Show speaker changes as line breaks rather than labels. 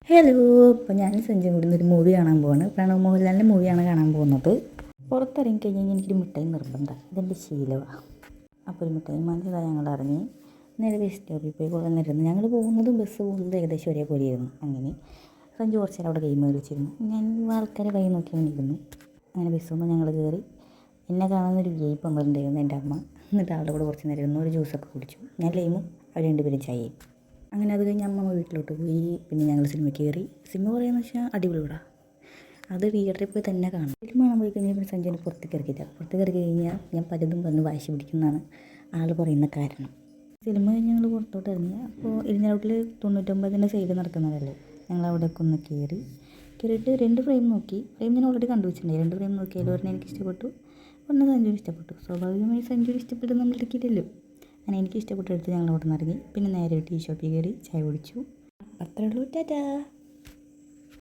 Hello, ഇപ്പോൾ ഞാൻ സഞ്ജയും കൂടി ഒരു മൂവി കാണാൻ പോവാണ്. പ്രണവ് മോഹൻലാലിൻ്റെ മൂവിയാണ് കാണാൻ പോകുന്നത്. പുറത്തിറങ്ങി കഴിഞ്ഞാൽ എനിക്കൊരു മിഠായി നിർബന്ധമാണ്. ഇതെൻ്റെ ശീലമാണ്. അപ്പോൾ ഒരു മിഠായി വാങ്ങിച്ചതാണ്. ഞങ്ങൾ ഇറങ്ങി നേരെ ബസ് സ്റ്റോപ്പിൽ പോയി കുറേ നേരം ഞങ്ങൾ പോകുന്നതും ബസ് പോകുന്നതും ഏകദേശം ഒരേപോലെയായിരുന്നു. അങ്ങനെ സഞ്ജു കുറച്ച് നേരം അവിടെ ഗെയിം കളിച്ചിരുന്നു. ഞാൻ ആൾക്കാരെ കൈ നോക്കി അങ്ങനെ ഇരുന്നു. അങ്ങനെ ബസ് പോകുമ്പോൾ ഞങ്ങൾ കയറി. എന്നെ കാണുന്നൊരു വിജയ് പമ്പറുണ്ടായിരുന്നു എൻ്റെ അമ്മ. എന്നിട്ട് ആളുടെ കൂടെ കുറച്ച് നേരം ഇരുന്നു. ഒരു ജ്യൂസൊക്കെ കുടിച്ചു. ഞാൻ ലൈമും അവർ രണ്ടുപേരും ചായയും. അങ്ങനെ അത് കഴിഞ്ഞ് അമ്മ വീട്ടിലോട്ട് പോയി. പിന്നെ ഞങ്ങൾ സിനിമയ്ക്ക് കയറി. സിനിമ പറയുകയെന്ന് വെച്ചാൽ അടിപൊളി കൂടാ. അത് തിയേറ്ററിൽ പോയി തന്നെ കാണാം. ഫിലിം കാണാൻ പോയി കഴിഞ്ഞാൽ പിന്നെ സഞ്ജയന് പുറത്തേക്ക് ഇറക്കില്ല. പുറത്തേക്ക് ഇറക്കി കഴിഞ്ഞാൽ ഞാൻ പലതും പറഞ്ഞ് വാശി പിടിക്കുന്നതാണ് ആൾ പറയുന്ന കാരണം. സിനിമ കഴിഞ്ഞ് ഞങ്ങൾ പുറത്തോട്ട് ഇറങ്ങി. അപ്പോൾ ഇരിഞ്ഞാലക്കുടിൽ 99 സൈഡ് നടക്കുന്നതല്ലേ. ഞങ്ങൾ അവിടെയൊക്കെ ഒന്ന് കയറിയിട്ട് 2 ഫ്രെയിം നോക്കി. ഫ്രെയിം ഞാൻ ഓൾറെഡി കണ്ടുവച്ചിട്ടുണ്ടായി. 2 ഫ്രെയിം നോക്കി. അതിൽ പറഞ്ഞാൽ എനിക്ക് ഇഷ്ടപ്പെട്ടു, ഒന്ന് സഞ്ജുവിന് ഇഷ്ടപ്പെട്ടു. സ്വാഭാവികമായി സഞ്ജുവിന് ഇഷ്ടപ്പെട്ടു നമ്മൾ ഇരിക്കില്ലല്ലോ. അങ്ങനെ എനിക്ക് ഇഷ്ടപ്പെട്ടെടുത്ത് ഞങ്ങൾ അവിടെ നിന്ന് ഇറങ്ങി. പിന്നെ നേരെ ടീ ഷോപ്പിൽ കയറി ചായ കുടിച്ചു. അത്രേ ഉള്ളൂ. ടാറ്റാ.